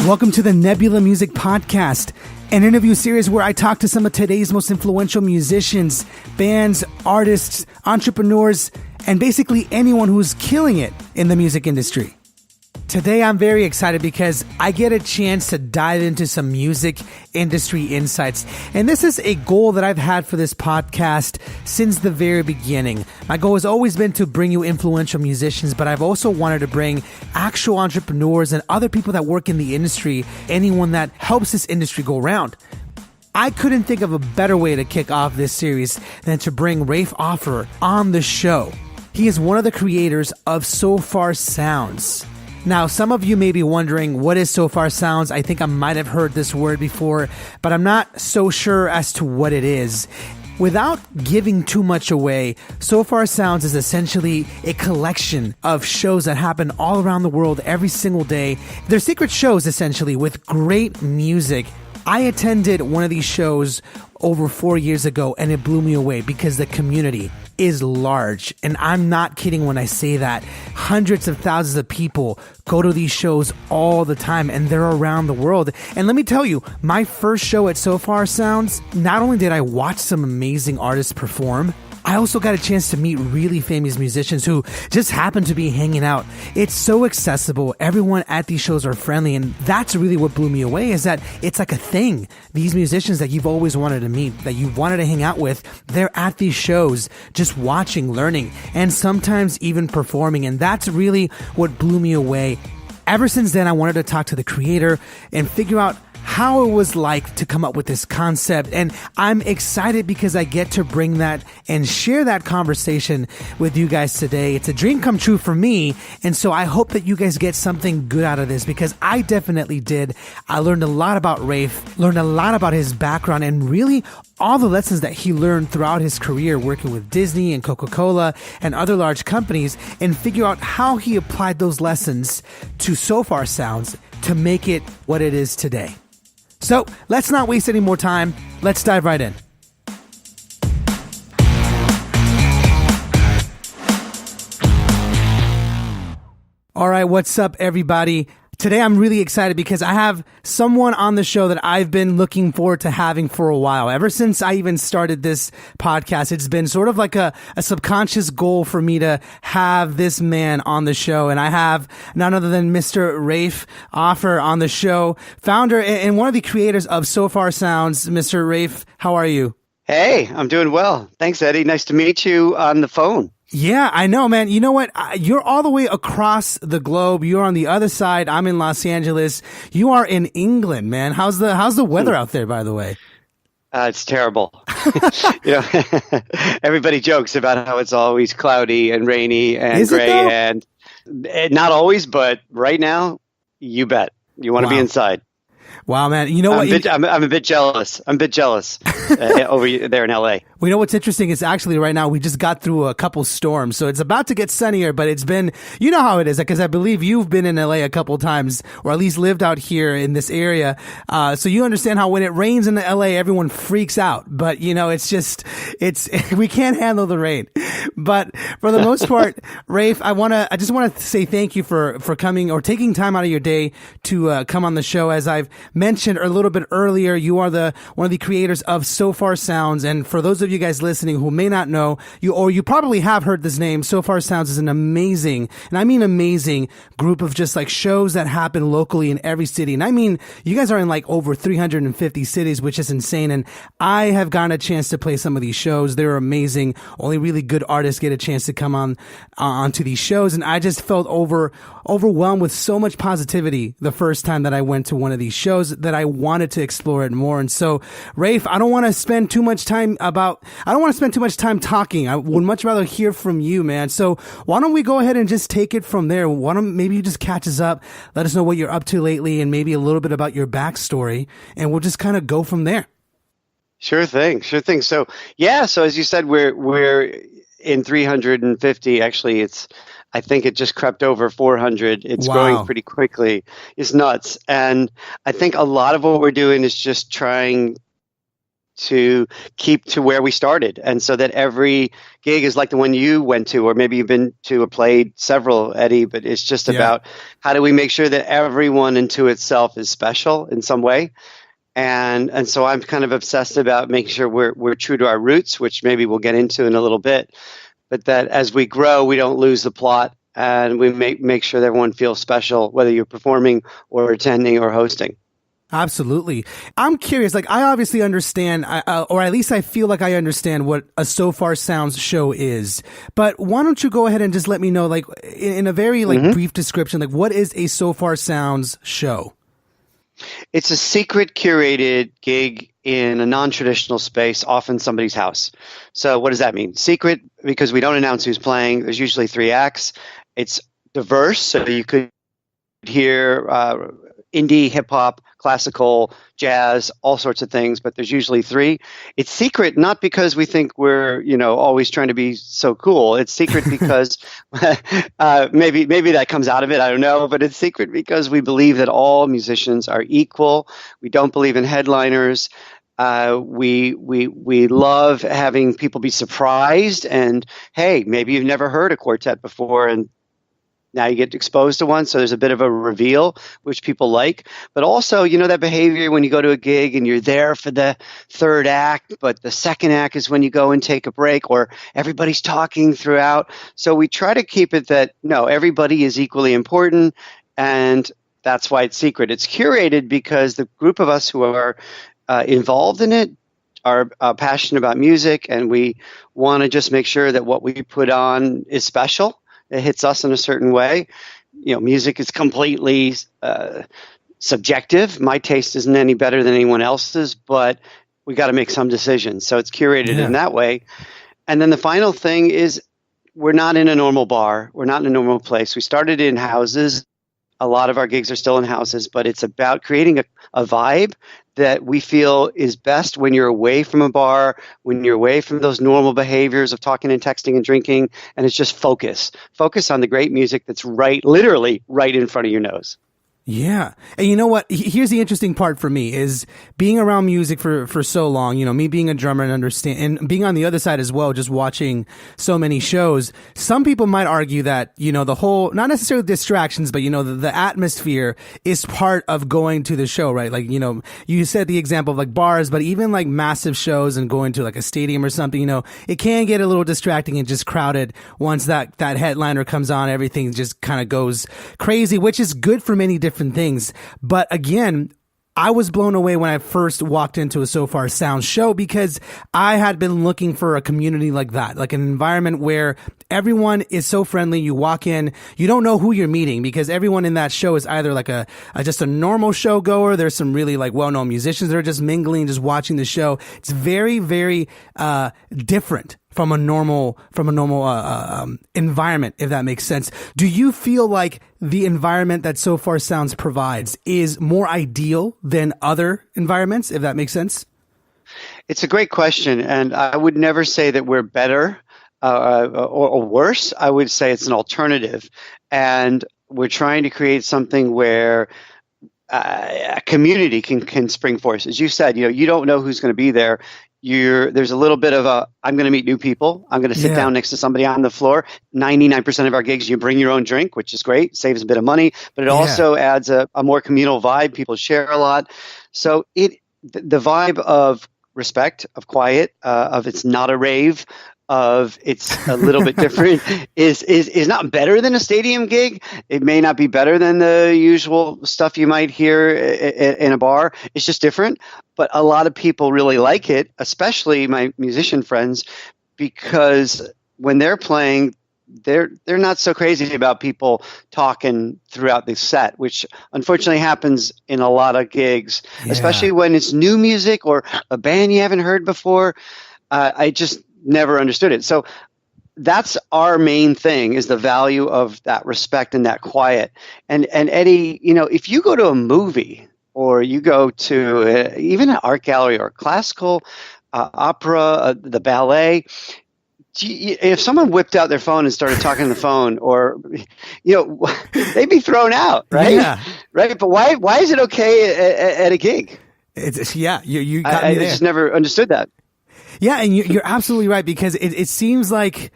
Welcome to the Nebula Music Podcast, an interview series where I talk to some of today's most influential musicians, bands, artists, entrepreneurs, and basically anyone who's killing it in the music industry. Today, I'm very excited because I get a chance to dive into some music industry insights. And this is a goal that I've had for this podcast since the very beginning. My goal has always been to bring you influential musicians, but I've also wanted to bring actual entrepreneurs and other people that work in the industry, anyone that helps this industry go round. I couldn't think of a better way to kick off this series than to bring Rafe Offer on the show. He is one of the creators of Sofar Sounds. Now, some of you may be wondering, what is Sofar Sounds? I think I might have heard this word before, but I'm not so sure as to what it is. Without giving too much away, Sofar Sounds is essentially a collection of shows that happen all around the world every single day. They're secret shows, essentially, with great music. I attended one of these shows over 4 years ago, and it blew me away because the community is large. And I'm not kidding when I say that. Hundreds of thousands of people go to these shows all the time, and they're around the world. And let me tell you, my first show at Sofar Sounds, not only did I watch some amazing artists perform, I also got a chance to meet really famous musicians who just happen to be hanging out. It's so accessible. Everyone at these shows are friendly. And that's really what blew me away, is that it's like a thing. These musicians that you've always wanted to meet, that you've wanted to hang out with, they're at these shows just watching, learning, and sometimes even performing. And that's really what blew me away. Ever since then, I wanted to talk to the creator and figure out how it was like to come up with this concept. And I'm excited because I get to bring that and share that conversation with you guys today. It's a dream come true for me. And so I hope that you guys get something good out of this, because I definitely did. I learned a lot about Rafe, learned a lot about his background, and really all the lessons that he learned throughout his career working with Disney and Coca-Cola and other large companies, and figure out how he applied those lessons to Sofar Sounds to make it what it is today. So let's not waste any more time. Let's dive right in. All right, what's up, everybody? Today, I'm really excited because I have someone on the show that I've been looking forward to having for a while. Ever since I even started this podcast, it's been sort of like a subconscious goal for me to have this man on the show. And I have none other than Mr. Rafe Offer on the show, founder and one of the creators of Sofar Sounds. Mr. Rafe, how are you? Hey, I'm doing well. Thanks, Eddie. Nice to meet you on the phone. Yeah, I know, man. You know what? You're all the way across the globe. You're on the other side. I'm in Los Angeles. You are in England, man. How's the weather out there, by the way? It's terrible. Everybody jokes about how it's always cloudy and rainy and gray, and not always, but right now, you bet. You want to be inside. Wow, man. You know what? I'm a bit jealous. I'm a bit jealous over there in LA. Well, you know what's interesting is actually right now we just got through a couple storms. So it's about to get sunnier, but it's been, you know how it is, because I believe you've been in LA a couple times, or at least lived out here in this area. So you understand how when it rains in LA, everyone freaks out. But, you know, we can't handle the rain. But for the most part, Rafe, I just want to say thank you for coming, or taking time out of your day to come on the show. As I've mentioned a little bit earlier, you are one of the creators of Sofar Sounds. And for those of you guys listening who may not know, you probably have heard this name, Sofar Sounds is an amazing, and I mean amazing, group of just like shows that happen locally in every city. And I mean, you guys are in like over 350 cities, which is insane. And I have gotten a chance to play some of these shows. They're amazing. Only really good artists get a chance to come onto these shows. And I just felt overwhelmed with so much positivity the first time that I went to one of these shows, that I wanted to explore it more. And so, Rafe, I don't want to spend too much time talking. I would much rather hear from you, man. So why don't we go ahead and just take it from there? Maybe you just catch us up, let us know what you're up to lately, and maybe a little bit about your backstory, and we'll just kind of go from there. Sure thing. So as you said, we're in 350. Actually, I think it just crept over 400. It's growing pretty quickly. It's nuts. And I think a lot of what we're doing is just trying to keep to where we started, and so that every gig is like the one you went to, or maybe you've been to or played several, Eddie. But it's just about how do we make sure that everyone into itself is special in some way. And so I'm kind of obsessed about making sure we're true to our roots, which maybe we'll get into in a little bit. But that as we grow, we don't lose the plot, and we make sure that everyone feels special, whether you're performing or attending or hosting. Absolutely. I'm curious, like I obviously understand, or at least I feel like I understand what a Sofar Sounds show is, but why don't you go ahead and just let me know, like in a very brief description, like what is a Sofar Sounds show? It's a secret curated gig in a non-traditional space, often somebody's house. So what does that mean? Secret, because we don't announce who's playing. There's usually 3 acts. It's diverse, so you could hear indie, hip-hop, classical, jazz, all sorts of things, but there's usually 3. It's secret not because we think we're, always trying to be so cool. It's secret because maybe that comes out of it, I don't know, but it's secret because we believe that all musicians are equal. We don't believe in headliners. We love having people be surprised, and hey, maybe you've never heard a quartet before, and now you get exposed to one, so there's a bit of a reveal, which people like. But also, that behavior when you go to a gig and you're there for the 3rd act, but the 2nd act is when you go and take a break, or everybody's talking throughout. So we try to keep it that, no, everybody is equally important, and that's why it's secret. It's curated because the group of us who are involved in it are passionate about music, and we want to just make sure that what we put on is special. It hits us in a certain way. Music is completely subjective. My taste isn't any better than anyone else's, but we got to make some decisions. So it's curated in that way. And then the final thing is we're not in a normal bar. We're not in a normal place. We started in houses. A lot of our gigs are still in houses, but it's about creating a vibe that we feel is best when you're away from a bar, when you're away from those normal behaviors of talking and texting and drinking, and it's just focus on the great music that's literally right in front of your nose. Yeah. And you know what? Here's the interesting part for me is being around music for so long, me being a drummer and being on the other side as well, just watching so many shows. Some people might argue that, the whole, not necessarily distractions, but, the atmosphere is part of going to the show, right? Like, you said the example of like bars, but even like massive shows and going to like a stadium or something, it can get a little distracting and just crowded once that headliner comes on. Everything just kind of goes crazy, which is good for many different things. But again, I was blown away when I first walked into a Sofar Sounds show because I had been looking for a community like that, like an environment where everyone is so friendly. You walk in, you don't know who you're meeting because everyone in that show is either like just a normal show goer. There's some really like well-known musicians that are just mingling, just watching the show. It's very, very different from a normal environment, if that makes sense. Do you feel like the environment that Sofar Sounds provides is more ideal than other environments, if that makes sense? It's a great question, and I would never say that we're better or worse. I would say it's an alternative, and we're trying to create something where a community can spring forth. As you said, you don't know who's going to be there. There's a little bit of I'm going to meet new people. I'm going to sit down next to somebody on the floor. 99% of our gigs, you bring your own drink, which is great, saves a bit of money, but it also adds a more communal vibe. People share a lot. So the vibe of respect, of quiet, of it's not a rave, of it's a little bit different is not better than a stadium gig. It may not be better than the usual stuff you might hear in a bar. It's just different. But a lot of people really like it, especially my musician friends, because when they're playing, they're not so crazy about people talking throughout the set, which unfortunately happens in a lot of gigs, especially when it's new music or a band you haven't heard before. I just never understood it. So that's our main thing, is the value of that respect and that quiet. And Eddie, if you go to a movie or you go to even an art gallery or classical opera, the ballet, if someone whipped out their phone and started talking on the phone, or they'd be thrown out, right? Yeah. Right. But why is it okay at a gig? Yeah, you got me I there. just never understood that. Yeah, and you're absolutely right, because it seems like,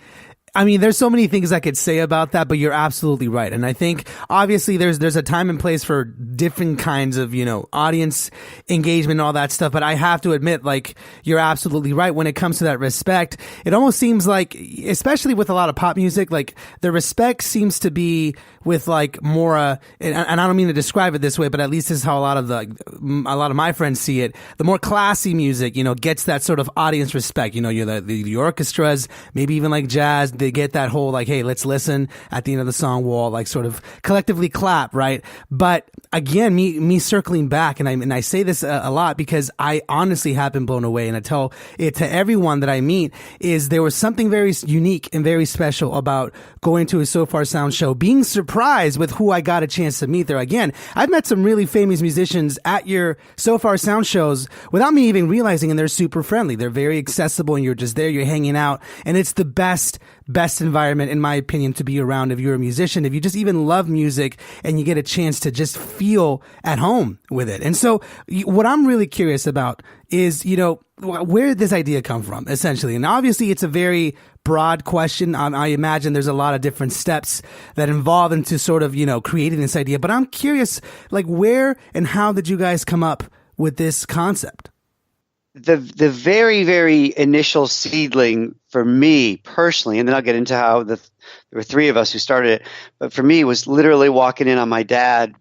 I mean, there's so many things I could say about that, but you're absolutely right. And I think obviously there's a time and place for different kinds of, audience engagement and all that stuff. But I have to admit, like, you're absolutely right when it comes to that respect. It almost seems like, especially with a lot of pop music, like the respect seems to be with like more, and I don't mean to describe it this way, but at least this is how a lot of my friends see it. The more classy music, gets that sort of audience respect. You're the orchestras, maybe even like jazz. They get that whole like, hey, let's listen at the end of the song. We'll all like sort of collectively clap, right? But again, me circling back, and I say this a lot because I honestly have been blown away, and I tell it to everyone that I meet, is there was something very unique and very special about going to a Sofar Sounds show, being surprised with who I got a chance to meet there. Again, I've met some really famous musicians at your Sofar Sound shows without me even realizing, and they're super friendly. They're very accessible, and you're just there, you're hanging out, and it's the best environment, in my opinion, to be around if you're a musician, if you just even love music and you get a chance to just feel at home with it. And so what I'm really curious about is, where did this idea come from, essentially? And obviously it's a very broad question. I imagine there's a lot of different steps that involve into sort of, creating this idea, but I'm curious, like, where and how did you guys come up with this concept? The very, very initial seedling for me personally, and then I'll get into how there were three of us who started it, but for me, was literally walking in on my dad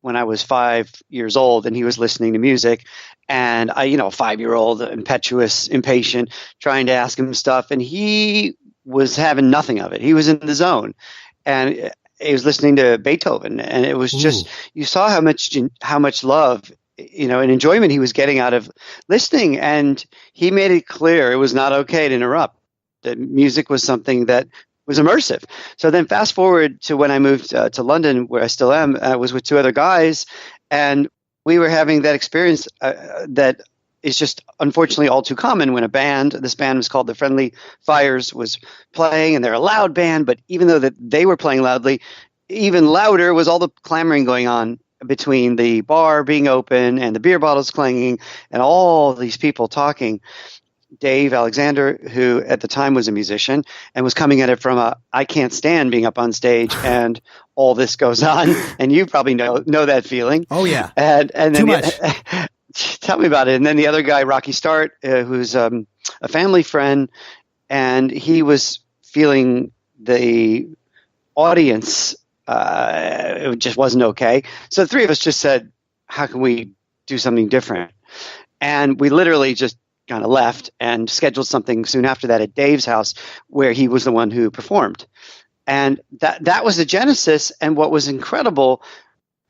when I was 5 years old, and he was listening to music, and I, 5-year-old, impetuous, impatient, trying to ask him stuff, and he was having nothing of it. He was in the zone, and he was listening to Beethoven, and it was just, you saw how much love, and enjoyment he was getting out of listening. And he made it clear it was not okay to interrupt, that music was something that was immersive. So then fast forward to when I moved to London, where I still am, I was with two other guys, and we were having that experience that is just unfortunately all too common when this band was called the Friendly Fires, was playing, and they're a loud band, but even though that they were playing loudly, even louder was all the clamoring going on between the bar being open and the beer bottles clanging and all these people talking. Dave Alexander, who at the time was a musician and was coming at it from I can't stand being up on stage and all this goes on, and you probably know that feeling. Oh yeah, and then too much. Tell me about it. And then the other guy, Rocky Start, who's a family friend, and he was feeling the audience. It just wasn't okay. So the three of us just said, how can we do something different? And we literally just kind of left and scheduled something soon after that at Dave's house, where he was the one who performed. And that was the genesis. And what was incredible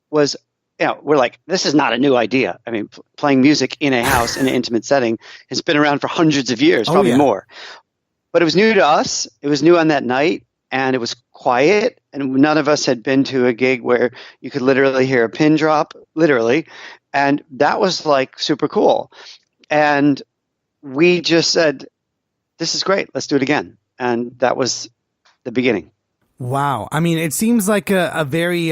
was, we're like, this is not a new idea. I mean, playing music in a house in an intimate setting has been around for hundreds of years, probably more. But it was new to us. It was new on that night. And it was quiet, and none of us had been to a gig where you could literally hear a pin drop, literally. And that was like super cool. And we just said, this is great. Let's do it again. And that was the beginning. Wow. I mean, it seems like a very,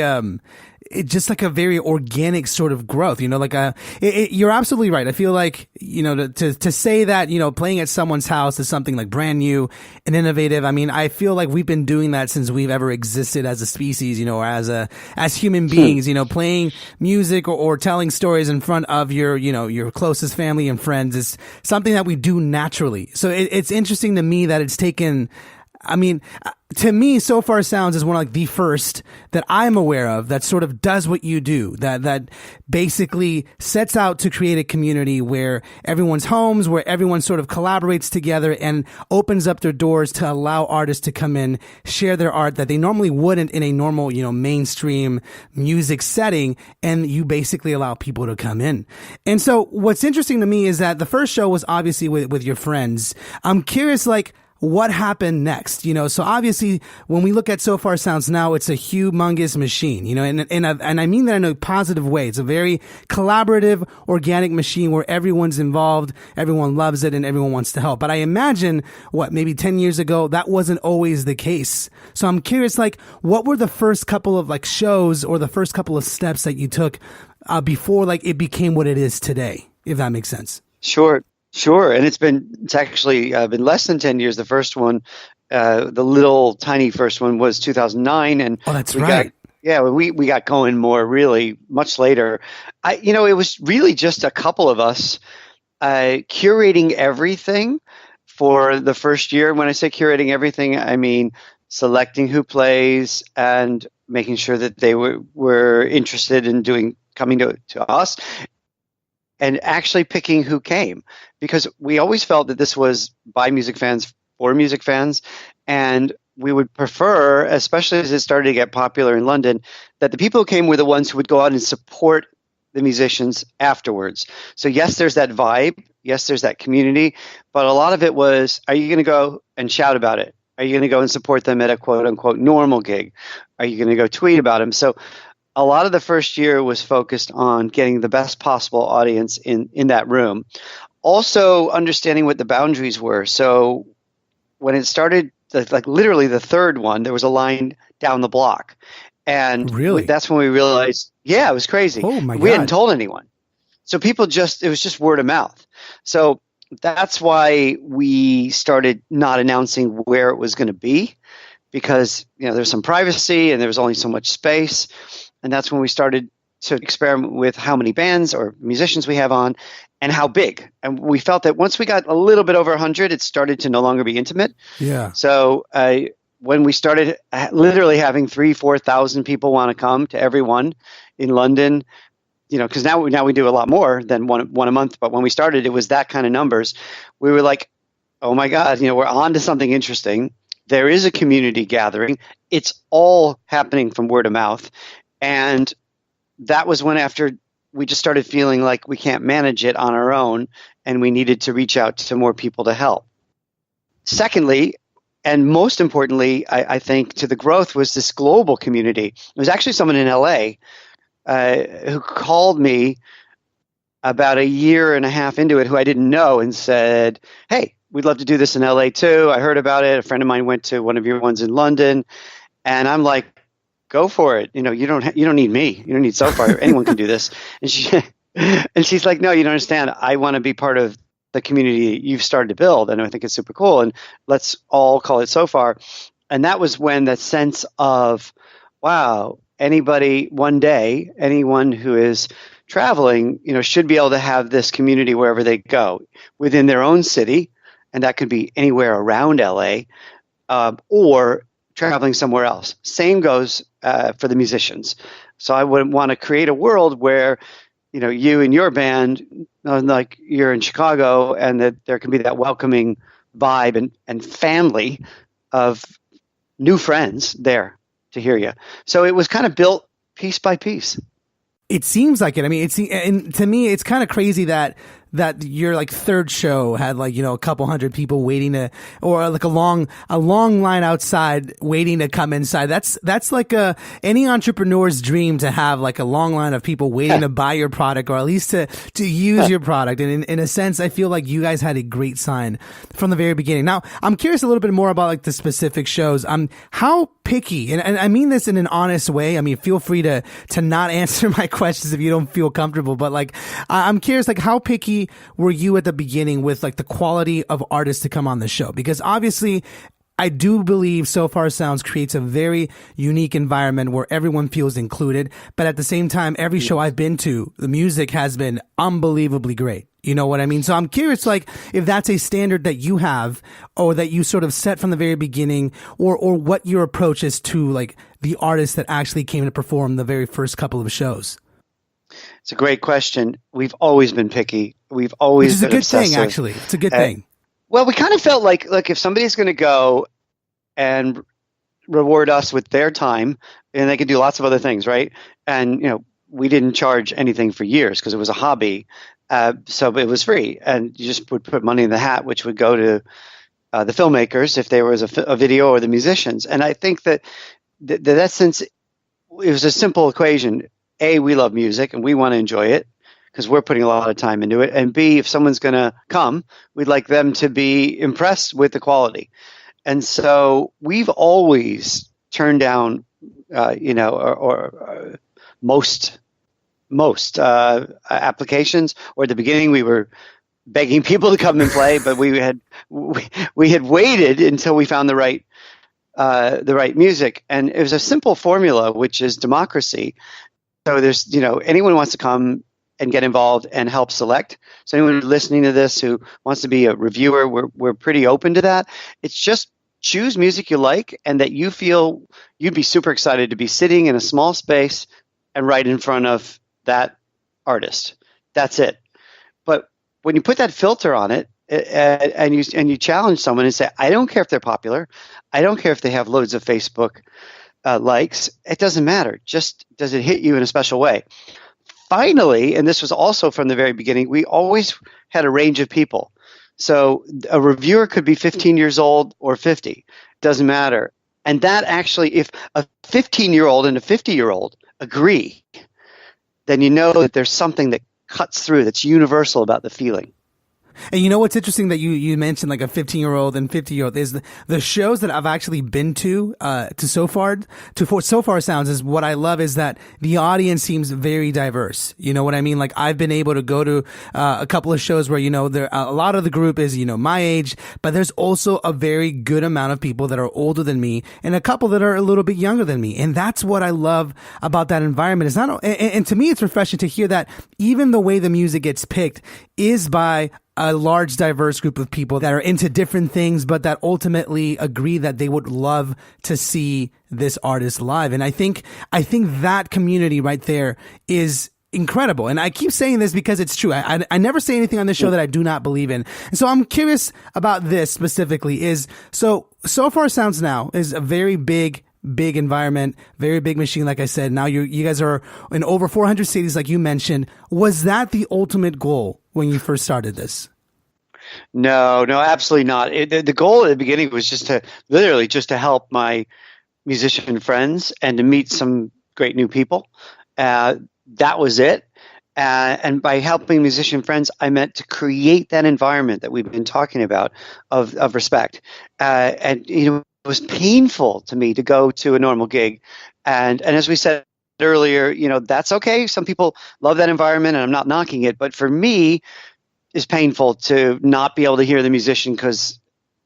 just like a very organic sort of growth, you're absolutely right. I feel like, to say that, playing at someone's house is something like brand new and innovative. I mean, I feel like we've been doing that since we've ever existed as a species, or as human beings, playing music or telling stories in front of your closest family and friends is something that we do naturally. So it's interesting to me that it's taken, I mean, to me, Sofar Sounds is one of like the first that I'm aware of that sort of does what you do, that basically sets out to create a community where everyone's homes, where everyone sort of collaborates together and opens up their doors to allow artists to come in, share their art that they normally wouldn't in a normal, mainstream music setting. And you basically allow people to come in. And so what's interesting to me is that the first show was obviously with your friends. I'm curious, like, what happened next? So obviously when we look at Sofar Sounds now, it's a humongous machine, and I mean that in a positive way. It's a very collaborative, organic machine where everyone's involved, everyone loves it, and everyone wants to help. But I imagine maybe 10 years ago, that wasn't always the case. So I'm curious, like, what were the first couple of like shows or the first couple of steps that you took before like it became what it is today? if that makes sense. Sure, sure. And it's actually been less than 10 years. The first one, the little tiny first one was 2009. And Oh, that's we right. we got going more really much later. It was really just a couple of us curating everything for the first year. When I say curating everything, I mean selecting who plays and making sure that they were interested in coming to us, and actually picking who came, because we always felt that this was by music fans for music fans, and we would prefer, especially as it started to get popular in London, that the people who came were the ones who would go out and support the musicians afterwards. So yes, there's that vibe, yes, there's that community, but a lot of it was, are you going to go and shout about it? Are you going to go and support them at a quote unquote normal gig? Are you going to go tweet about them? So a lot of the first year was focused on getting the best possible audience in that room. Also understanding what the boundaries were. So when it started, like literally the third one, there was a line down the block. And Really? that's when we realized, yeah, it was crazy. Oh my We hadn't God. told anyone. So people it was just word of mouth. So that's why we started not announcing where it was going to be, because there's some privacy and there was only so much space. And that's when we started to experiment with how many bands or musicians we have on and how big. And we felt that once we got a little bit over 100, it started to no longer be intimate. Yeah. So when we started literally having 3,000-4,000 people want to come to every one in London, because now we do a lot more than one a month. But when we started, it was that kind of numbers. We were like, oh my God, we're on to something interesting. There is a community gathering. It's all happening from word of mouth. And that was when, after we just started feeling like we can't manage it on our own and we needed to reach out to more people to help. Secondly, and most importantly, I think to the growth, was this global community. It was actually someone in LA who called me about a year and a half into it, who I didn't know, and said, hey, we'd love to do this in LA too. I heard about it. A friend of mine went to one of your ones in London. And I'm like, go for it. You don't need me. You don't need Sofar. Anyone can do this. And she's like, no, you don't understand. I want to be part of the community you've started to build, and I think it's super cool. And let's all call it Sofar. And that was when that sense of, wow, anyone who is traveling, should be able to have this community wherever they go within their own city, and that could be anywhere around LA, or traveling somewhere else. Same goes for the musicians. So I would want to create a world where, you and your band, like you're in Chicago, and that there can be that welcoming vibe and family of new friends there to hear you. So it was kind of built piece by piece. It seems like it. I mean, and to me, it's kind of crazy that your like third show had like, a couple hundred people waiting to, or like a long line outside waiting to come inside. That's like any entrepreneur's dream, to have like a long line of people waiting to buy your product, or at least to use your product. And in a sense, I feel like you guys had a great sign from the very beginning. Now, I'm curious a little bit more about like the specific shows. How picky, and I mean this in an honest way. I mean, feel free to not answer my questions if you don't feel comfortable, but like, I'm curious, like, how picky were you at the beginning with like the quality of artists to come on the show? Because obviously, I do believe Sofar Sounds creates a very unique environment where everyone feels included. But at the same time, every show I've been to, the music has been unbelievably great. You know what I mean? So I'm curious, like, if that's a standard that you have, or that you sort of set from the very beginning, or what your approach is to like the artists that actually came to perform the very first couple of shows. It's a great question. We've always been picky. We've always been obsessive. Which is a good thing, actually. It's a good thing. Well, we kind of felt like, if somebody's going to go and reward us with their time, and they could do lots of other things, right? And, we didn't charge anything for years because it was a hobby. So it was free. And you just would put money in the hat, which would go to the filmmakers if there was a video, or the musicians. And I think that since it was a simple equation. A, we love music and we want to enjoy it because we're putting a lot of time into it. And B, if someone's going to come, we'd like them to be impressed with the quality. And so we've always turned down, or most most applications. Or at the beginning, we were begging people to come and play, but we had waited until we found the right music, and it was a simple formula, which is democracy. So there's anyone who wants to come and get involved and help select. So anyone listening to this who wants to be a reviewer, we're pretty open to that. It's just choose music you like and that you feel you'd be super excited to be sitting in a small space and right in front of that artist. That's it. But when you put that filter on it, and you challenge someone and say, I don't care if they're popular, I don't care if they have loads of Facebook likes, it doesn't matter. Just does it hit you in a special way? Finally, and this was also from the very beginning, we always had a range of people. So a reviewer could be 15 years old or 50, doesn't matter. And that actually, if a 15-year-old and a 50-year-old agree, then you know that there's something that cuts through, that's universal about the feeling. And you know what's interesting that you mentioned like a 15-year-old and 50-year-old is the shows that I've actually been to Sofar Sounds is what I love is that the audience seems very diverse. You know what I mean? Like I've been able to go to a couple of shows where there a lot of the group is my age, but there's also a very good amount of people that are older than me and a couple that are a little bit younger than me. And that's what I love about that environment. It's not and to me it's refreshing to hear that even the way the music gets picked is by a large, diverse group of people that are into different things, but that ultimately agree that they would love to see this artist live. And I think that community right there is incredible. And I keep saying this because it's true. I never say anything on this show that I do not believe in. And so I'm curious about this specifically Sofar Sounds now is a very big environment, very big machine. Like I said, now you guys are in over 400 cities, like you mentioned. Was that the ultimate goal when you first started this? No, absolutely not. The goal at the beginning was just to help my musician friends and to meet some great new people. That was it. And by helping musician friends, I meant to create that environment that we've been talking about of respect. And it was painful to me to go to a normal gig. And as we said earlier, that's okay. Some people love that environment and I'm not knocking it. But for me, it's painful to not be able to hear the musician because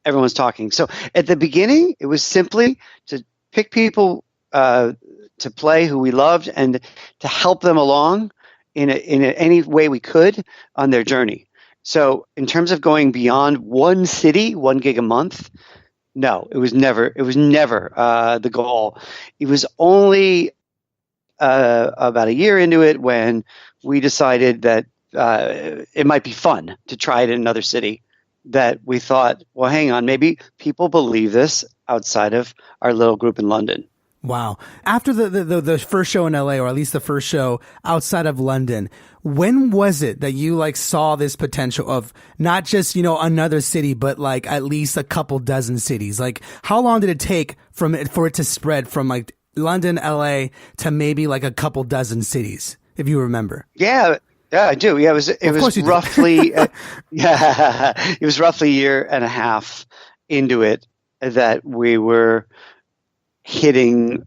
everyone's talking. So at the beginning, it was simply to pick people to play who we loved and to help them along in any way we could on their journey. So in terms of going beyond one city, one gig a month, no, it was never the goal. It was only about a year into it when we decided that it might be fun to try it in another city, that we thought, well, hang on, maybe people believe this outside of our little group in London. Wow. After the first show in LA, or at least the first show outside of London, when was it that you saw this potential of not just, another city, but at least a couple dozen cities? How long did it take for it to spread from London, LA to maybe a couple dozen cities, if you remember? Yeah, I do. Yeah, it was roughly it was roughly a year and a half into it that we were hitting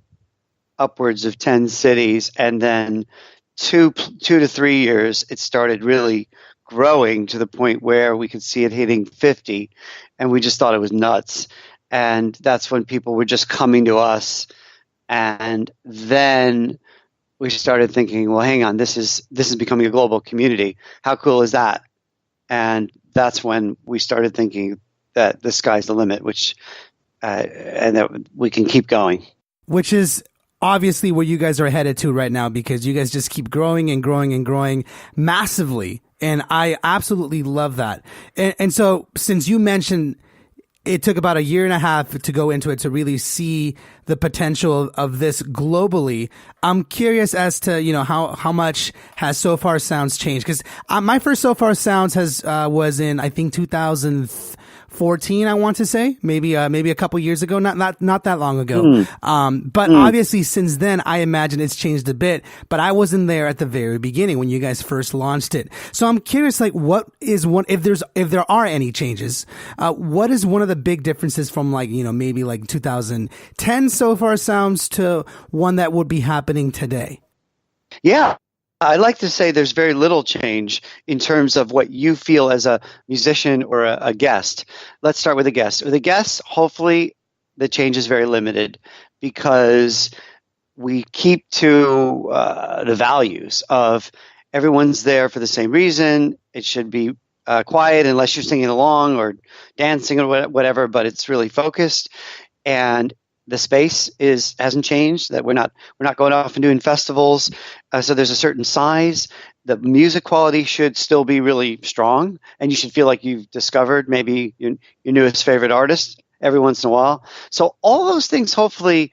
upwards of 10 cities, and then 2 to 3 years, it started really growing to the point where we could see it hitting 50, and we just thought it was nuts. And that's when people were just coming to us, and then we started thinking, well, hang on, this is becoming a global community. How cool is that? And that's when we started thinking that the sky's the limit, and that we can keep going. Which is obviously where you guys are headed to right now, because you guys just keep growing and growing and growing massively. And I absolutely love that. And so since you mentioned it took about a year and a half to go into it to really see the potential of this globally, I'm curious as to, how much has Sofar Sounds changed? Because my first Sofar Sounds was in, I think, 2014, I want to say, maybe a couple years ago, not that long ago. But obviously since then, I imagine it's changed a bit, but I wasn't there at the very beginning when you guys first launched it. So I'm curious, what is if there are any changes, what is one of the big differences from maybe 2010 Sofar Sounds to one that would be happening today? Yeah. I like to say there's very little change in terms of what you feel as a musician or a guest. Let's start with a guest. With a guest, hopefully the change is very limited because we keep to the values of everyone's there for the same reason. It should be quiet unless you're singing along or dancing or whatever, but it's really focused. And the space is hasn't changed. That we're not going off and doing festivals. So there's a certain size. The music quality should still be really strong, and you should feel like you've discovered maybe your newest favorite artist every once in a while. So all those things hopefully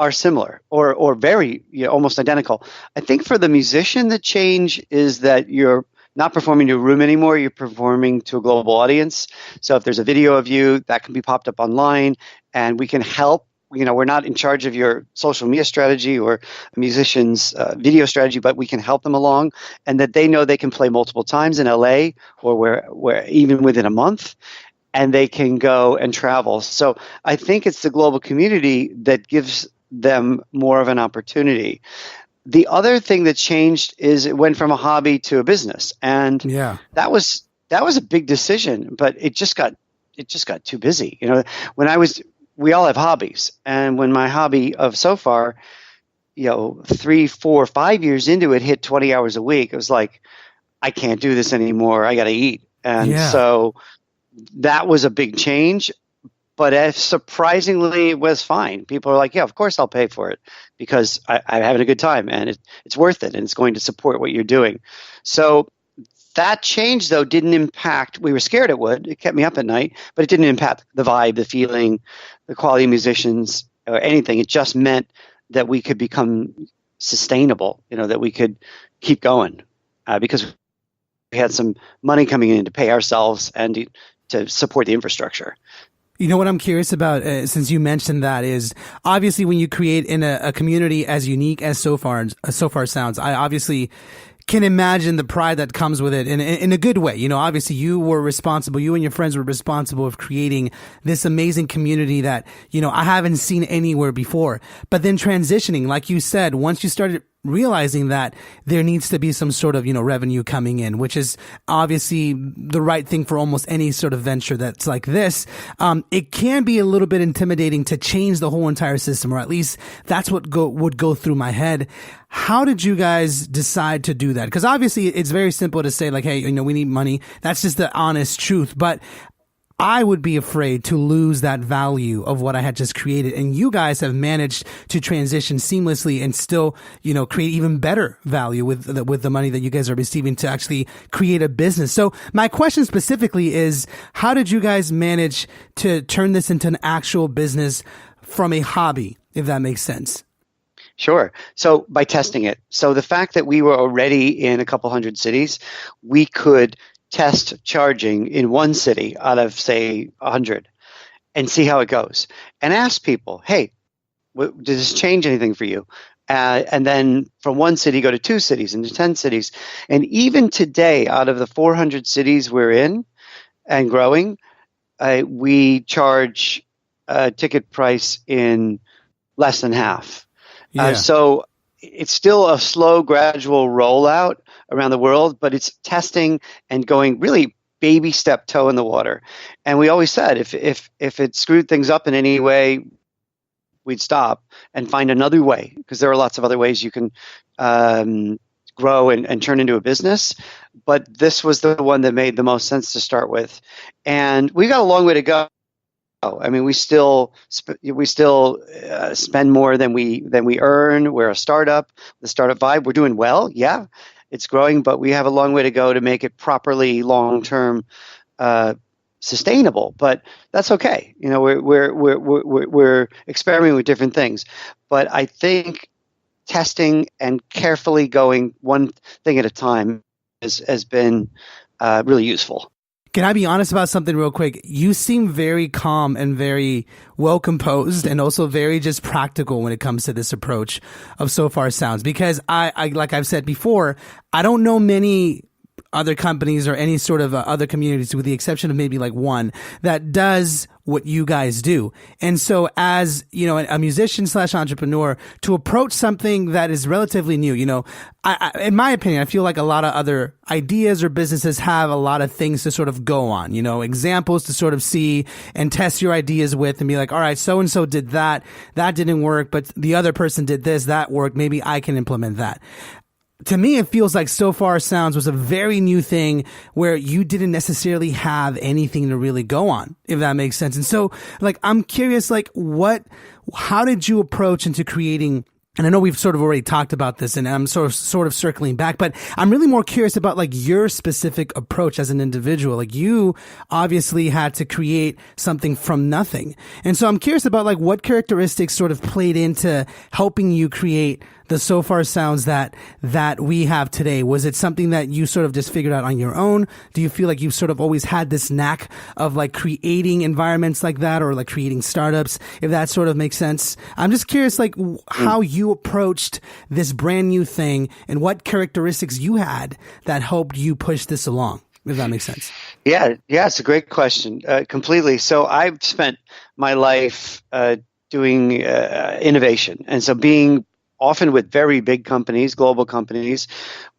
are similar or very almost identical. I think for the musician, the change is that you're not performing to a room anymore. You're performing to a global audience. So if there's a video of you, that can be popped up online, and we can help. We're not in charge of your social media strategy or a musician's video strategy, but we can help them along, and that they know they can play multiple times in LA or where even within a month, and they can go and travel. So I think it's the global community that gives them more of an opportunity. The other thing that changed is it went from a hobby to a business, and that was a big decision, but it just got too busy. We all have hobbies, and when my hobby of Sofar, 3, 4, 5 years into it, hit 20 hours a week, it was like, I can't do this anymore. I got to eat, and so that was a big change. But surprisingly, it was fine. People are like, yeah, of course I'll pay for it because I'm having a good time, and it's worth it, and it's going to support what you're doing. So that change, though, didn't impact. We were scared it would. It kept me up at night, but it didn't impact the vibe, the feeling, the quality of musicians, or anything. It just meant that we could become sustainable, that we could keep going because we had some money coming in to pay ourselves and to support the infrastructure. You know what I'm curious about, since you mentioned that, is obviously when you create in a community as unique as Sofar Sounds, I obviously can imagine the pride that comes with it in a good way. Obviously you and your friends were responsible of creating this amazing community that, I haven't seen anywhere before. But then transitioning, like you said, once you started realizing that there needs to be some sort of, revenue coming in, which is obviously the right thing for almost any sort of venture that's like this. It can be a little bit intimidating to change the whole entire system, or at least that's what would go through my head. How did you guys decide to do that? Because obviously it's very simple to say like, hey, we need money. That's just the honest truth. But I would be afraid to lose that value of what I had just created. And you guys have managed to transition seamlessly and still, create even better value with the money that you guys are receiving to actually create a business. So my question specifically is, how did you guys manage to turn this into an actual business from a hobby, if that makes sense? Sure. So by testing it. So the fact that we were already in a couple hundred cities, we could test charging in one city out of, say, 100 and see how it goes. And ask people, hey, does this change anything for you? And then from one city, go to 2 cities and to 10 cities. And even today, out of the 400 cities we're in and growing, we charge a ticket price in less than half. So it's still a slow, gradual rollout around the world, but it's testing and going really baby step toe in the water. And we always said if it screwed things up in any way, we'd stop and find another way, because there are lots of other ways you can grow and turn into a business. But this was the one that made the most sense to start with. And we got a long way to go. I mean, we still spend more than we earn. We're a startup, the startup vibe. We're doing well, yeah, it's growing, but we have a long way to go to make it properly long-term sustainable. But that's okay. We're experimenting with different things. But I think testing and carefully going one thing at a time has been really useful. Can I be honest about something real quick? You seem very calm and very well composed, and also very just practical when it comes to this approach of Sofar Sounds. Because I like I've said before, I don't know many other companies or any sort of other communities, with the exception of maybe like one, that does what you guys do. And so as, you know, a musician slash entrepreneur, to approach something that is relatively new, you know, in my opinion, I feel like a lot of other ideas or businesses have a lot of things to sort of go on, you know, examples to sort of see and test your ideas with and be like, all right, so-and-so did that didn't work, but the other person did this, that worked. Maybe I can implement that. To me, it feels like Sofar Sounds was a very new thing where you didn't necessarily have anything to really go on, if that makes sense. And so, like, I'm curious, like, how did you approach into creating? And I know we've sort of already talked about this, and I'm sort of circling back, but I'm really more curious about like your specific approach as an individual. Like, you obviously had to create something from nothing. And so I'm curious about like what characteristics sort of played into helping you create the Sofar Sounds that we have today. Was it something that you sort of just figured out on your own? Do you feel like you've sort of always had this knack of like creating environments like that, or like creating startups, if that sort of makes sense? I'm just curious, like, how you approached this brand new thing and what characteristics you had that helped you push this along, if that makes sense. Yeah, it's a great question. Completely. So I've spent my life doing innovation, and so being often with very big companies, global companies,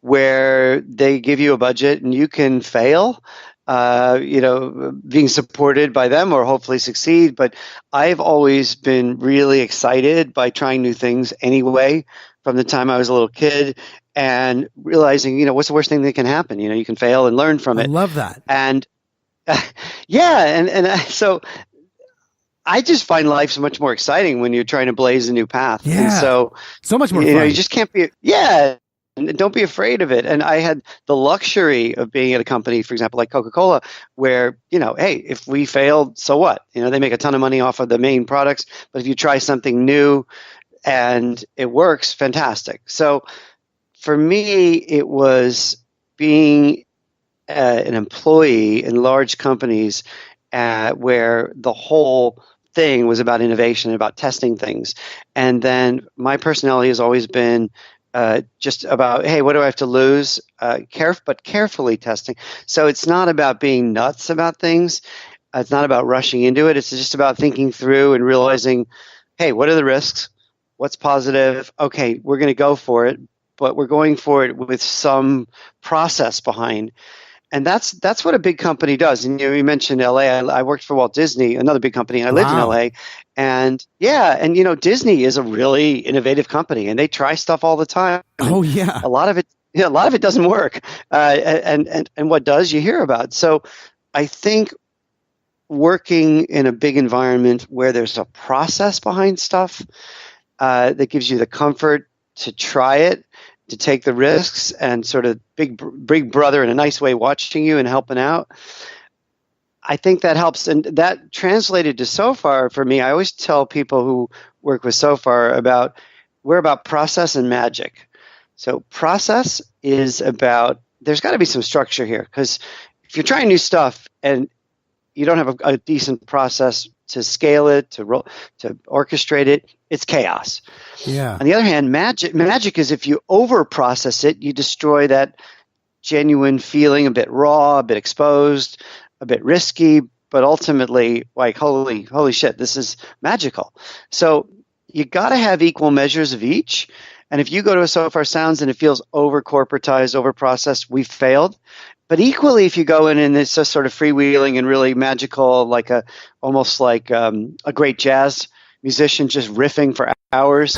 where they give you a budget and you can fail, being supported by them or hopefully succeed. But I've always been really excited by trying new things anyway, from the time I was a little kid, and realizing, you know, what's the worst thing that can happen? You know, you can fail and learn from it. I love that. And so I just find life so much more exciting when you're trying to blaze a new path. Yeah. And so much more you fun. know, you just can't be, and don't be afraid of it. And I had the luxury of being at a company, for example, like Coca-Cola, where, you know, hey, if we failed, so what? You know, they make a ton of money off of the main products, but if you try something new and it works, fantastic. So for me, it was being an employee in large companies where the whole thing was about innovation, about testing things. And then my personality has always been just about, hey, what do I have to lose? But carefully testing. So it's not about being nuts about things. It's not about rushing into it. It's just about thinking through and realizing, hey, what are the risks? What's positive? Okay, we're going to go for it, but we're going for it with some process behind. And that's what a big company does. And you mentioned LA. I worked for Walt Disney, another big company, and I lived in LA. And you know, Disney is a really innovative company, and they try stuff all the time. Oh yeah, a lot of it doesn't work, and what does, you hear about. So I think working in a big environment where there's a process behind stuff that gives you the comfort to try it, to take the risks, and sort of big brother in a nice way watching you and helping out. I think that helps. And that translated to Sofar for me. I always tell people who work with Sofar we're about process and magic. So process is about, there's got to be some structure here, because if you're trying new stuff and you don't have a decent process to scale it, to orchestrate it, it's chaos. Yeah. On the other hand, magic is if you over-process it, you destroy that genuine feeling, a bit raw, a bit exposed, a bit risky, but ultimately, like, holy shit, this is magical. So you got to have equal measures of each. And if you go to a Sofar Sounds and it feels over-corporatized, over-processed, we've failed. But equally, if you go in and it's just sort of freewheeling and really magical, almost like a great jazz musician just riffing for hours,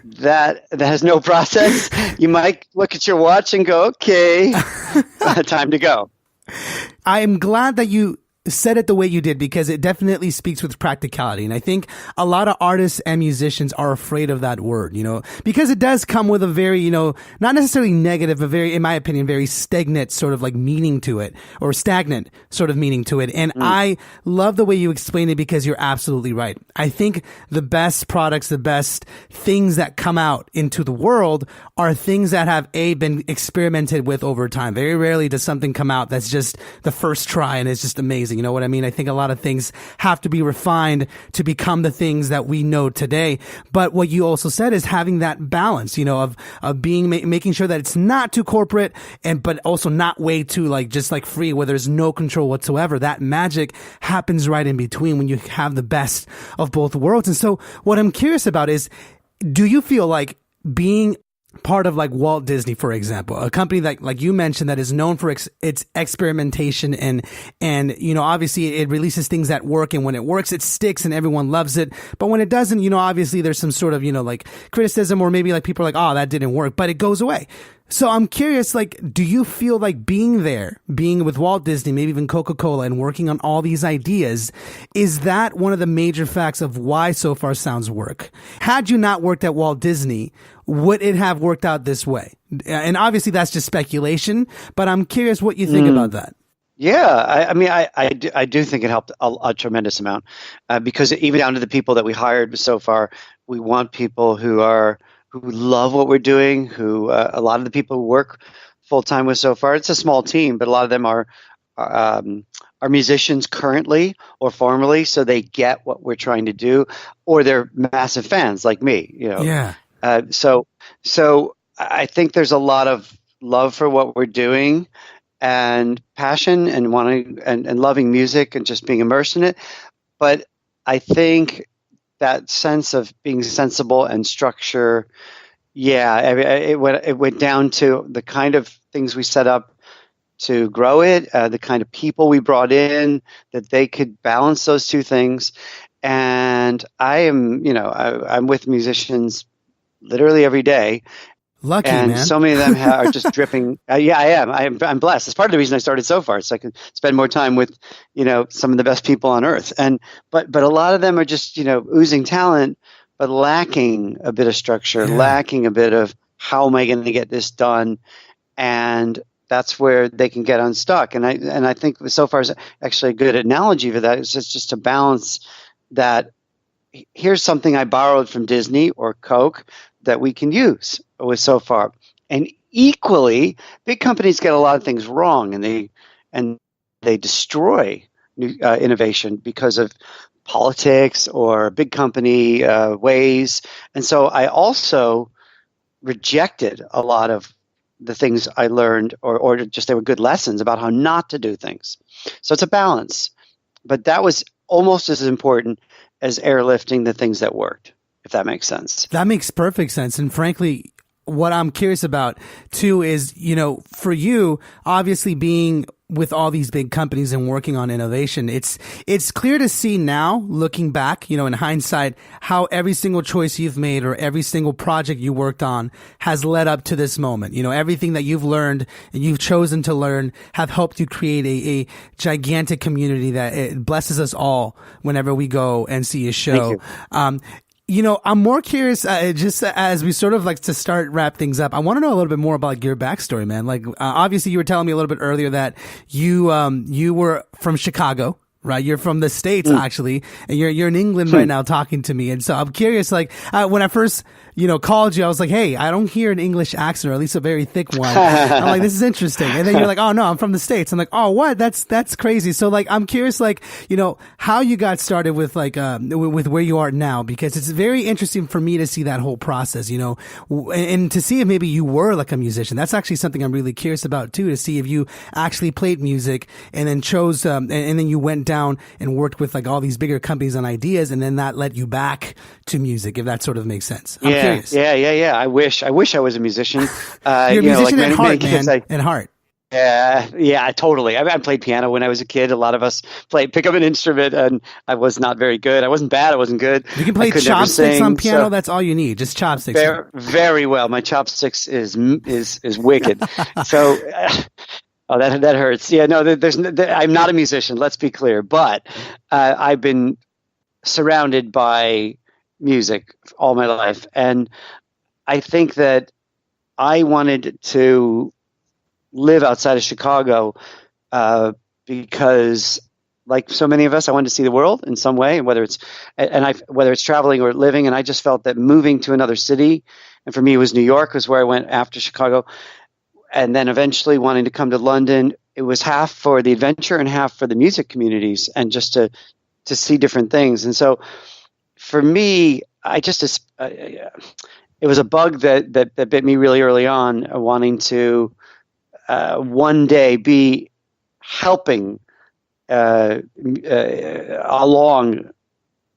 that has no process, you might look at your watch and go, okay, time to go. I am glad that you said it the way you did, because it definitely speaks with practicality. And I think a lot of artists and musicians are afraid of that word, you know, because it does come with a very, you know, not necessarily negative, but very, in my opinion, very stagnant sort of like meaning to it, or stagnant sort of meaning to it. And I love the way you explain it, because you're absolutely right. I think the best products, the best things that come out into the world are things that have been experimented with over time. Very rarely does something come out that's just the first try and it's just amazing. You know what I mean? I think a lot of things have to be refined to become the things that we know today. But what you also said is having that balance, you know, of being, making sure that it's not too corporate but also not way too just free where there's no control whatsoever. That magic happens right in between when you have the best of both worlds. And so what I'm curious about is, do you feel like being part of Walt Disney, for example, a company that, like you mentioned, that is known for its experimentation and, you know, obviously it releases things that work, and when it works, it sticks and everyone loves it. But when it doesn't, you know, obviously there's some sort of, you know, criticism, or maybe people are oh, that didn't work, but it goes away. So I'm curious, do you feel like being with Walt Disney, maybe even Coca-Cola, and working on all these ideas, is that one of the major facts of why Sofar Sounds work? Had you not worked at Walt Disney, would it have worked out this way? And obviously that's just speculation, but I'm curious what you think about that. Yeah, I mean, I do think it helped a tremendous amount because even down to the people that we hired so far, we want people who love what we're doing, who a lot of the people who work full time with so far, it's a small team, but a lot of them are musicians currently or formerly, so they get what we're trying to do, or they're massive fans like me, you know. Yeah. So I think there's a lot of love for what we're doing and passion and wanting and loving music and just being immersed in it. But I think that sense of being sensible and structure, it went down to the kind of things we set up to grow it, the kind of people we brought in, that they could balance those two things. And I am, you know, I'm with musicians literally every day. Lucky, and man. So many of them are just dripping. Yeah, I am. I'm blessed. It's part of the reason I started Sofar, so I can spend more time with, you know, some of the best people on earth. But a lot of them are just, you know, oozing talent, but lacking a bit of structure, lacking a bit of how am I going to get this done, and that's where they can get unstuck. And I think Sofar is actually a good analogy for that. It's just to balance that. Here's something I borrowed from Disney or Coke that we can use with Sofar. And equally, big companies get a lot of things wrong, and they destroy new innovation because of politics or big company ways. And so I also rejected a lot of the things I learned, or just they were good lessons about how not to do things. So it's a balance. But that was almost as important as airlifting the things that worked, if that makes sense. That makes perfect sense. And frankly, what I'm curious about too is, you know, for you, obviously being with all these big companies and working on innovation, it's clear to see now, looking back, you know, in hindsight, how every single choice you've made or every single project you worked on has led up to this moment. You know, everything that you've learned and you've chosen to learn have helped you create a gigantic community that it blesses us all whenever we go and see a show. You know, I'm more curious, just as we sort of to start wrap things up, I want to know a little bit more about your backstory, man. Obviously you were telling me a little bit earlier that you were from Chicago, right? You're from the States, actually, and you're in England right now talking to me. And so I'm curious, when I first, you know, called you, I was like, hey, I don't hear an English accent, or at least a very thick one. I'm like, this is interesting. And then you're like, oh no, I'm from the States. I'm like, oh, what? That's crazy. So I'm curious, you know, how you got started with with where you are now, because it's very interesting for me to see that whole process, you know, and to see if maybe you were a musician. That's actually something I'm really curious about too, to see if you actually played music and then chose, and then you went down and worked with all these bigger companies on ideas, and then that led you back to music, if that sort of makes sense. I'm curious. Yeah. I wish I was a musician. You're a musician at heart, man. At heart. Yeah, totally. I played piano when I was a kid. A lot of us pick up an instrument, and I was not very good. I wasn't bad. I wasn't good. You can play chopsticks on piano. That's all you need. Just chopsticks. Very well. My chopsticks is wicked. So, that hurts. Yeah, no. I'm not a musician. Let's be clear. But I've been surrounded by music all my life, and I think that I wanted to live outside of Chicago because, like so many of us, I wanted to see the world in some way, whether it's traveling or living. And I just felt that moving to another city, and for me it was New York, was where I went after Chicago, and then eventually wanting to come to London, it was half for the adventure and half for the music communities, and just to see different things. And so for me, it was a bug that bit me really early on, wanting to one day be helping along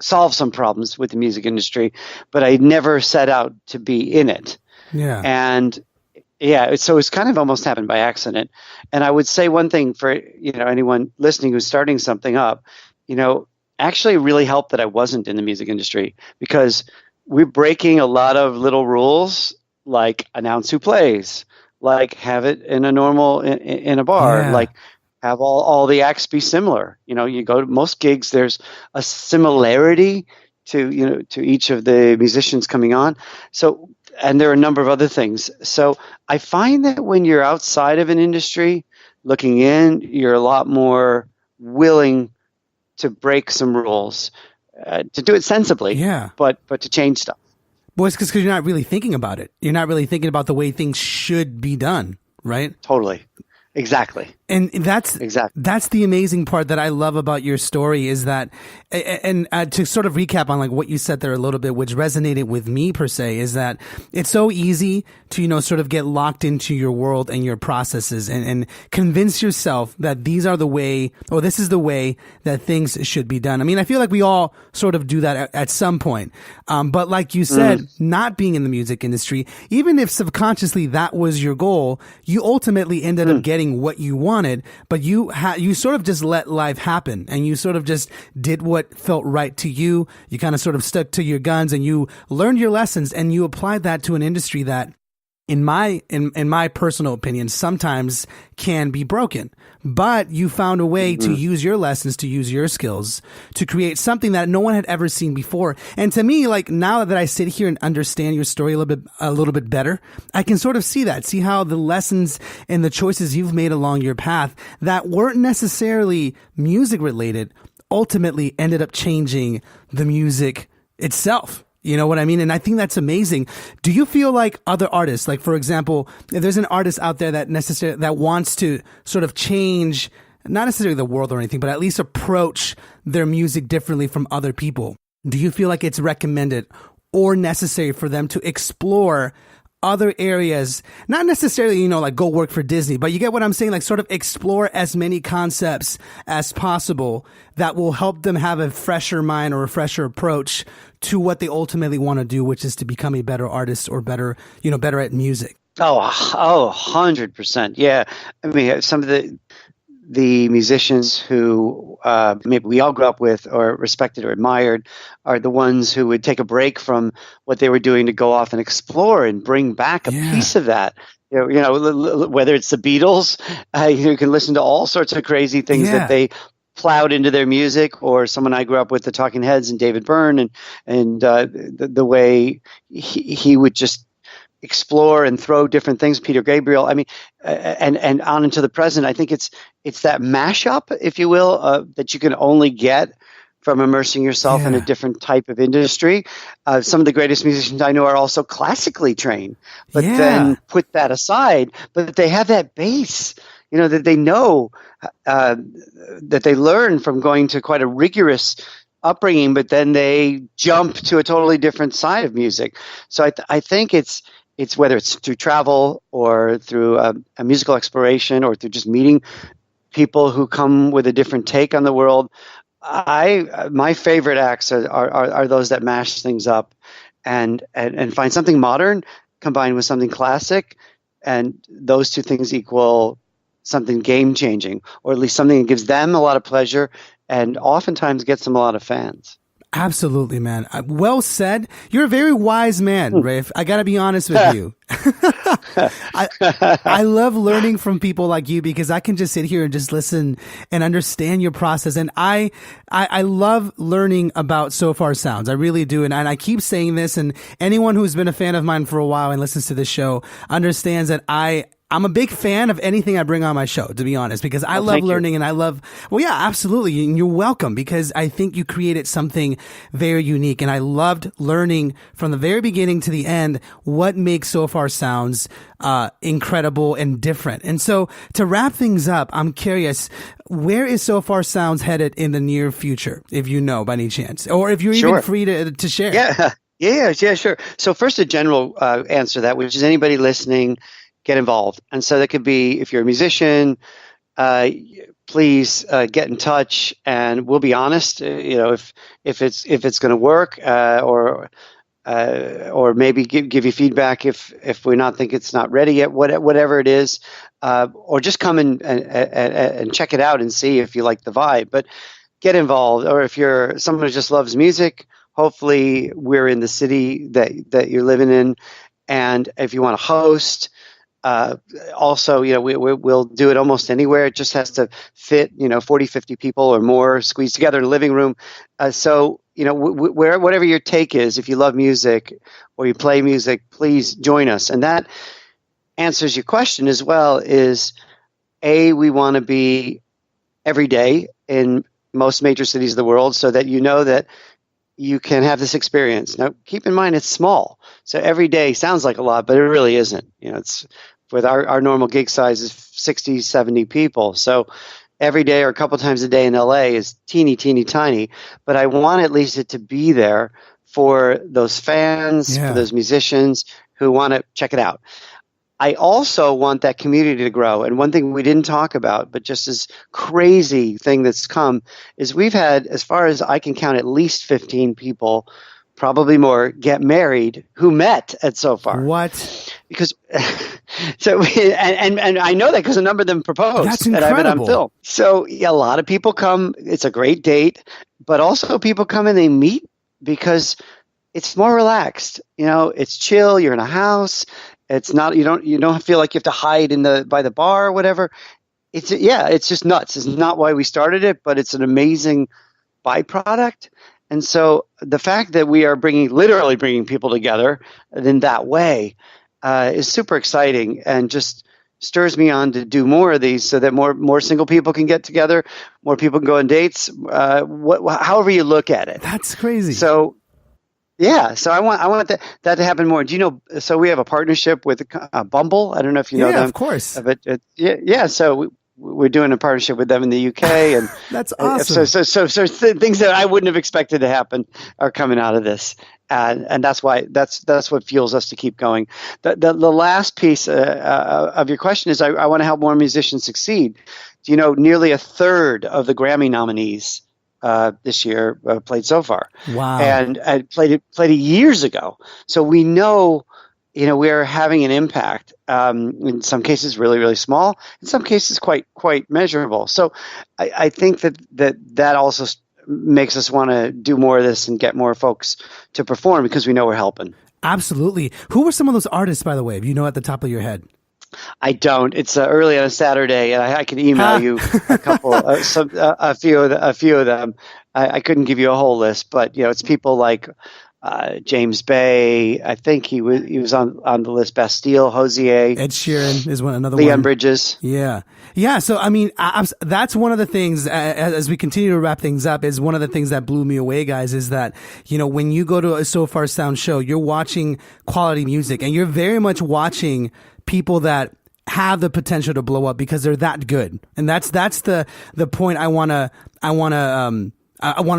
solve some problems with the music industry, but I never set out to be in it. Yeah. And so it's kind of almost happened by accident. And I would say one thing for anyone listening who's starting something up, actually it really helped that I wasn't in the music industry, because we're breaking a lot of little rules, like announce who plays, like have it in a bar, like have all the acts be similar. You go to most gigs, there's a similarity to each of the musicians coming on. So, and there are a number of other things. So I find that when you're outside of an industry looking in, you're a lot more willing to break some rules, to do it sensibly, but to change stuff. Well, it's because you're not really thinking about it. You're not really thinking about the way things should be done, right? Totally. Exactly. And that's the amazing part that I love about your story, is that, and to sort of recap on like what you said there a little bit, which resonated with me per se, is that it's so easy to, sort of get locked into your world and your processes and convince yourself that these are the way, or this is the way that things should be done. I mean, I feel like we all sort of do that at some point. But like you said, not being in the music industry, even if subconsciously that was your goal, you ultimately ended up getting what you wanted, but you sort of just let life happen, and you sort of just did what felt right to you. You kind of sort of stuck to your guns, and you learned your lessons, and you applied that to an industry that, in my personal opinion, sometimes can be broken. But you found a way to use your lessons, to use your skills, to create something that no one had ever seen before. And to me, like, now that I sit here and understand your story a little bit better, I can sort of see how the lessons and the choices you've made along your path that weren't necessarily music related ultimately ended up changing the music itself. You know what I mean? And I think that's amazing. Do you feel like other artists, like, for example, if there's an artist out there that wants to sort of change, not necessarily the world or anything, but at least approach their music differently from other people, do you feel like it's recommended or necessary for them to explore other areas, not necessarily, like go work for Disney, but you get what I'm saying? Like, sort of explore as many concepts as possible that will help them have a fresher mind or a fresher approach to what they ultimately want to do, which is to become a better artist or better at music. 100%. Yeah. I mean, some of the musicians who maybe we all grew up with or respected or admired are the ones who would take a break from what they were doing to go off and explore and bring back a piece of that. Whether it's the Beatles, you can listen to all sorts of crazy things that they plowed into their music, or someone I grew up with, the Talking Heads and David Byrne, and the way he would just explore and throw different things. Peter Gabriel, I mean, and on into the present. I think it's that mashup, if you will, that you can only get from immersing yourself in a different type of industry. Some of the greatest musicians I know are also classically trained, but then put that aside. But they have that base, that they know, that they learn from going to quite a rigorous upbringing, but then they jump to a totally different side of music. So I think it's whether it's through travel or through a musical exploration or through just meeting people who come with a different take on the world. My favorite acts are those that mash things up and find something modern combined with something classic, and those two things equal something game changing, or at least something that gives them a lot of pleasure and oftentimes gets them a lot of fans. Absolutely, man. Well said. You're a very wise man, Rafe. I got to be honest with you. I love learning from people like you, because I can just sit here and just listen and understand your process. And I love learning about Sofar Sounds. I really do. And I keep saying this, and anyone who's been a fan of mine for a while and listens to this show understands that I I'm a big fan of anything I bring on my show, to be honest, because I love learning and I love, well, yeah, absolutely. And you're welcome, because I think you created something very unique. And I loved learning from the very beginning to the end what makes Sofar Sounds incredible and different. And so to wrap things up, I'm curious, where is Sofar Sounds headed in the near future, if you know by any chance, or if you're even free to share? Yeah, sure. So first, a general answer to that, which is anybody listening, get involved. And so that could be, if you're a musician, please get in touch, and we'll be honest. If it's going to work, or maybe give you feedback if we not think it's not ready yet, whatever it is, or just come and check it out and see if you like the vibe. But get involved. Or if you're someone who just loves music, hopefully we're in the city that you're living in. And if you want to host, also, we'll do it almost anywhere. It just has to fit, 40, 50 people or more squeezed together in a living room. So, whatever your take is, if you love music or you play music, please join us. And that answers your question as well, is we want to be every day in most major cities of the world, so that that you can have this experience. Now, keep in mind, it's small. So every day sounds like a lot, but it really isn't. It's with our normal gig size is 60, 70 people. So every day or a couple times a day in LA is teeny, teeny, tiny. But I want at least it to be there for those fans, for those musicians who want to check it out. I also want that community to grow. And one thing we didn't talk about, but just this crazy thing that's come, is we've had, as far as I can count, at least 15 people, probably more, get married who met at Sofar. What? Because and I know that because a number of them proposed. That's incredible. That I have it on film. So a lot of people come. It's a great date, but also people come and they meet because it's more relaxed. It's chill. You're in a house. It's not, you don't feel like you have to hide by the bar or whatever. It's just nuts. It's not why we started it, but it's an amazing byproduct. And so the fact that we are literally bringing people together in that way is super exciting, and just stirs me on to do more of these, so that more single people can get together, more people can go on dates, however you look at it. That's crazy. So yeah, so I want that to happen more. Do you know? So we have a partnership with Bumble. I don't know if you know them. Yeah, of course. But so we're doing a partnership with them in the UK, and that's awesome. So things that I wouldn't have expected to happen are coming out of this, and that's why that's what fuels us to keep going. The last piece of your question is I want to help more musicians succeed. Do nearly a third of the Grammy nominees this year played Sofar. Wow. And I played it years ago. So we know, we're having an impact. In some cases, really, really small. In some cases, quite measurable. So I think that also makes us want to do more of this and get more folks to perform, because we know we're helping. Absolutely. Who were some of those artists, by the way, if you know at the top of your head? I don't. It's early on a Saturday, and I can email you a couple, a few of them. I couldn't give you a whole list, but it's people like James Bay. I think he was on the list. Bastille, Hosier, Ed Sheeran is another Leon one. Bridges. Yeah. So I mean, that's one of the things. As we continue to wrap things up, is one of the things that blew me away, guys. Is that when you go to a Sofar Sound show, you're watching quality music, and you're very much watching people that have the potential to blow up because they're that good. And that's the point I want to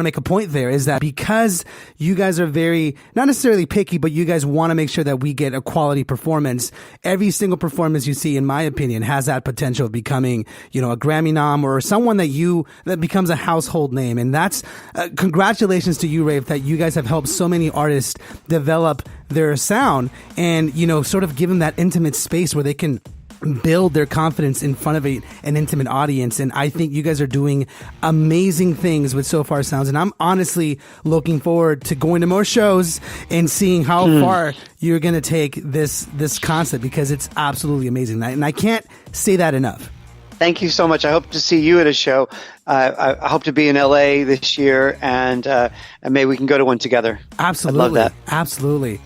make a point there, is that because you guys are very, not necessarily picky, but you guys want to make sure that we get a quality performance. Every single performance you see, in my opinion, has that potential of becoming, a Grammy nom or someone that becomes a household name. And that's, congratulations to you, Rafe, that you guys have helped so many artists develop their sound and, sort of give them that intimate space where they can build their confidence in front of an intimate audience. And I think you guys are doing amazing things with Sofar Sounds. And I'm honestly looking forward to going to more shows and seeing how far you're going to take this concept, because it's absolutely amazing. And I can't say that enough. Thank you so much. I hope to see you at a show. I hope to be in LA this year, and maybe we can go to one together. Absolutely. I'd love that. Absolutely.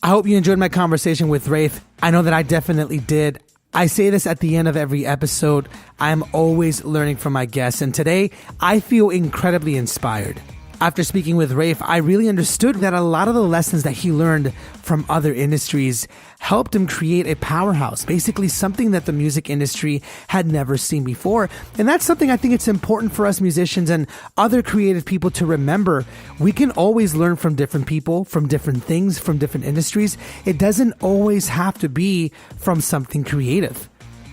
I hope you enjoyed my conversation with Rafe. I know that I definitely did. I say this at the end of every episode. I'm always learning from my guests, and today I feel incredibly inspired. After speaking with Rafe, I really understood that a lot of the lessons that he learned from other industries helped him create a powerhouse, basically something that the music industry had never seen before. And that's something I think it's important for us musicians and other creative people to remember. We can always learn from different people, from different things, from different industries. It doesn't always have to be from something creative.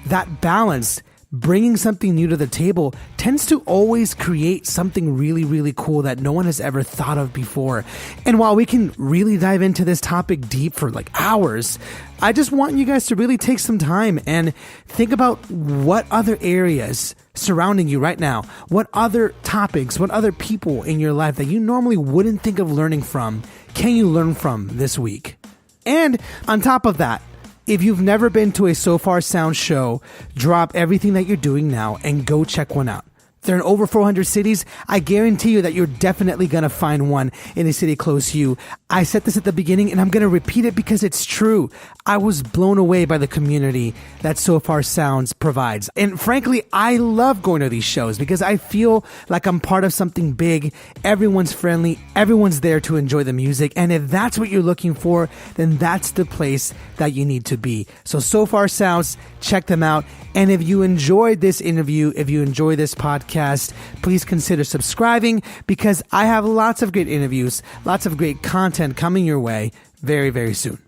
That balance, bringing something new to the table, tends to always create something really, really cool that no one has ever thought of before. And while we can really dive into this topic deep for like hours, I just want you guys to really take some time and think about what other areas surrounding you right now, what other topics, what other people in your life that you normally wouldn't think of learning from, can you learn from this week? And on top of that, if you've never been to a Sofar Sounds show, drop everything that you're doing now and go check one out. They're in over 400 cities. I guarantee you that you're definitely going to find one in a city close to you. I said this at the beginning and I'm going to repeat it because it's true. I was blown away by the community that Sofar Sounds provides. And frankly, I love going to these shows because I feel like I'm part of something big. Everyone's friendly. Everyone's there to enjoy the music. And if that's what you're looking for, then that's the place that you need to be. So Sofar Sounds, check them out. And if you enjoyed this interview, if you enjoy this podcast, please consider subscribing because I have lots of great interviews, lots of great content coming your way very, very soon.